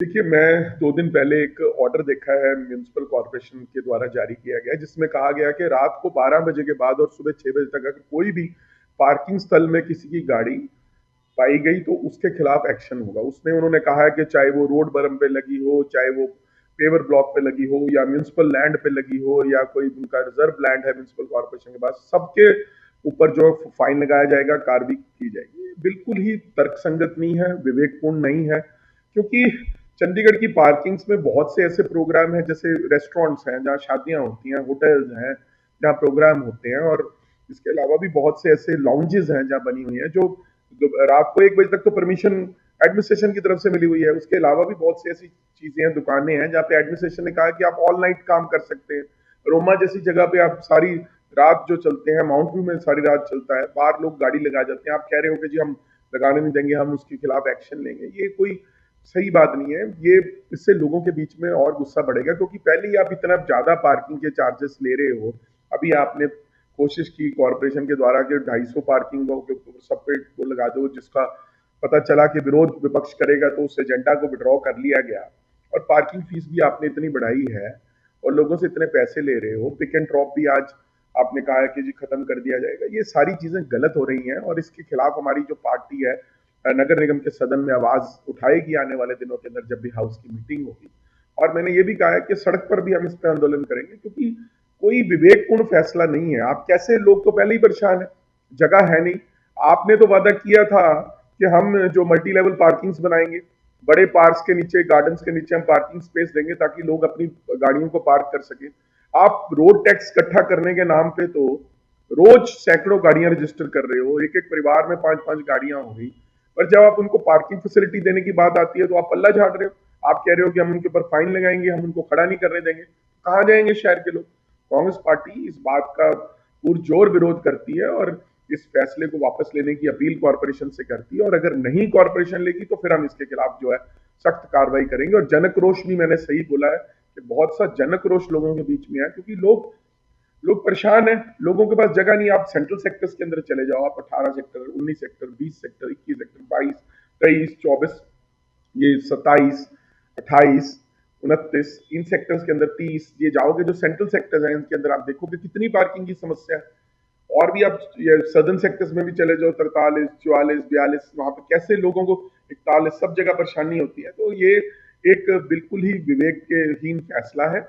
देखिए, मैं 2 दिन पहले एक ऑर्डर देखा है म्युनिसिपल कॉर्पोरेशन के द्वारा जारी किया गया है, जिसमें कहा गया कि रात को 12 बजे के बाद और सुबह 6 बजे तक अगर कोई भी पार्किंग स्थल में किसी की गाड़ी पाई गई तो उसके खिलाफ एक्शन होगा। उसमें उन्होंने कहा है कि चाहे वो रोड बरम पे लगी हो, चाहे वो पेवर ब्लॉक पे लगी हो या म्युनिसिपल लैंड पे लगी हो या कोई उनका रिजर्व लैंड है म्युनिसिपल कॉर्पोरेशन के पास, सबके ऊपर जो फाइन लगाया जाएगा, कार्रवाई की जाएगी। ये बिल्कुल ही तर्कसंगत नहीं है, विवेकपूर्ण नहीं है, क्योंकि चंडीगढ़ की पार्किंग्स में बहुत से ऐसे प्रोग्राम हैं, जैसे रेस्टोरेंट्स हैं जहाँ शादियां होती हैं, होटल्स हैं जहाँ प्रोग्राम होते हैं, और इसके अलावा भी बहुत से ऐसे लॉन्जेस हैं जहाँ बनी हुई हैं जो रात को 1 बजे तक तो परमिशन एडमिनिस्ट्रेशन की तरफ से मिली हुई है। उसके अलावा भी बहुत सी ऐसी चीजें हैं, दुकानें हैं जहाँ पे एडमिनिस्ट्रेशन ने कहा कि आप ऑल नाइट काम कर सकते हैं। रोमा जैसी जगह पे आप सारी रात जो चलते हैं, माउंट व्यू में सारी रात चलता है, बाहर लोग गाड़ी लगा जाते हैं, आप कह रहे हो कि जी हम लगाने नहीं देंगे, हम उसके खिलाफ एक्शन लेंगे। ये कोई सही बात नहीं है। ये इससे लोगों के बीच में और गुस्सा बढ़ेगा, क्योंकि पहले ही आप इतना ज्यादा पार्किंग के चार्जेस ले रहे हो। अभी आपने कोशिश की कॉरपोरेशन के द्वारा कि 250 पार्किंगों के ऊपर सब पे वो लगा दो, जिसका पता चला कि विरोध विपक्ष करेगा तो उस एजेंडा को विड्रॉ कर लिया गया। और पार्किंग फीस भी आपने इतनी बढ़ाई है और लोगों से इतने पैसे ले रहे हो। पिक एंड ड्रॉप भी आज आपने कहा है कि जी खत्म कर दिया जाएगा। ये सारी चीजें गलत हो रही हैं और इसके खिलाफ हमारी जो पार्टी है नगर निगम के सदन में आवाज उठाएगी आने वाले दिनों के अंदर, जब भी हाउस की मीटिंग होगी। और मैंने ये भी कहा है कि सड़क पर भी हम इस पर आंदोलन करेंगे, क्योंकि कोई विवेकपूर्ण फैसला नहीं है। आप कैसे, लोग तो पहले ही परेशान है, जगह है नहीं। आपने तो वादा किया था कि हम जो मल्टी लेवल पार्किंग्स बनाएंगे, बड़े पार्क्स के नीचे, गार्डन्स के नीचे हम पार्किंग स्पेस देंगे ताकि लोग अपनी गाड़ियों को पार्क कर सके। आप रोड टैक्स इकट्ठा करने के नाम पे तो रोज सैकड़ों गाड़ियां रजिस्टर कर रहे हो, एक एक परिवार में 5-5 गाड़ियां हो गई। पर जब आप उनको पार्किंग फैसिलिटी देने की बात आती है तो आप पल्ला झाड़ रहे हो। आप कह रहे हो कि हम उनके ऊपर फाइन लगाएंगे, हम उनको खड़ा नहीं करने देंगे। कहाँ जाएंगे शहर के लोग? कांग्रेस पार्टी इस बात का पुरजोर विरोध करती है और इस फैसले को वापस लेने की अपील कॉरपोरेशन से करती है। और अगर नहीं कॉरपोरेशन लेगी तो फिर हम इसके खिलाफ जो है सख्त कार्रवाई करेंगे। और जनक रोष भी मैंने सही बोला है कि बहुत सा जनक रोष लोगों के बीच में है, क्योंकि लोग लोग परेशान हैं। लोगों के पास जगह नहीं। आप सेंट्रल सेक्टर्स के अंदर चले जाओ, आप 18 सेक्टर, 19 सेक्टर, 20 सेक्टर, 21 सेक्टर, 22, 23, 24, ये 27, 28, 29, इन सेक्टर्स के अंदर 30, ये जाओगे जो सेंट्रल सेक्टर्स हैं इनके अंदर, आप देखोगे कितनी पार्किंग की समस्या है। और भी आप ये सदर्न सेक्टर्स में भी चले जाओ, 43, 44, 42, वहां पे कैसे लोगों को 41, सब जगह परेशानी होती है। तो ये एक बिल्कुल ही विवेक के हीन फैसला है,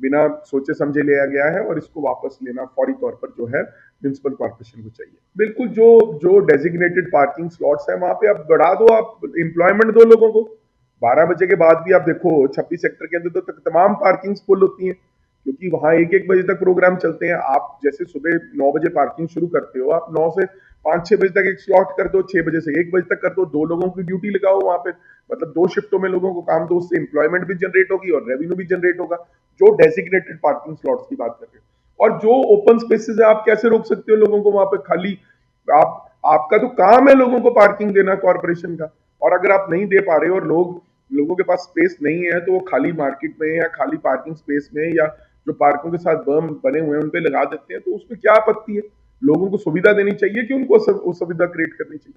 बिना सोचे समझे लिया गया है, और इसको वापस लेना फौरी तौर पर जो है म्युनिसिपल कॉर्पोरेशन को चाहिए। बिल्कुल, जो जो डेजिग्नेटेड पार्किंग स्लॉट्स है वहां पे आप बढ़ा दो, आप एम्प्लॉयमेंट दो लोगों को। 12 बजे के बाद भी आप देखो 26 सेक्टर के अंदर तो तमाम पार्किंग फुल होती हैं, क्योंकि वहां 1-1 बजे तक प्रोग्राम चलते हैं। आप जैसे सुबह 9 बजे पार्किंग शुरू करते हो, आप 9 से 5-6 बजे तक एक स्लॉट कर दो, 6 बजे से 1 बजे तक कर दो, 2 लोगों की ड्यूटी लगाओ वहां पे, मतलब 2 शिफ्टों में लोगों को काम दो, उससे एम्प्लॉयमेंट भी जनरेट होगी और रेवेन्यू भी जनरेट होगा। जो डेजिग्नेटेड पार्किंग स्लॉट्स की बात कर रहे हो, और जो ओपन स्पेसेस है, आप कैसे रोक सकते हो लोगों को वहां पे खाली? आप आपका तो काम है लोगों को पार्किंग देना कॉर्पोरेशन का, और अगर आप नहीं दे पा रहे हो और लोगों के पास स्पेस नहीं है, तो वो खाली मार्केट में या खाली पार्किंग स्पेस में या जो पार्कों के साथ बर्म बने हुए हैं उन पे लगा देते हैं, तो उसमें क्या आपत्ति है? लोगों को सुविधा देनी चाहिए कि उनको असुविधा क्रिएट करनी चाहिए?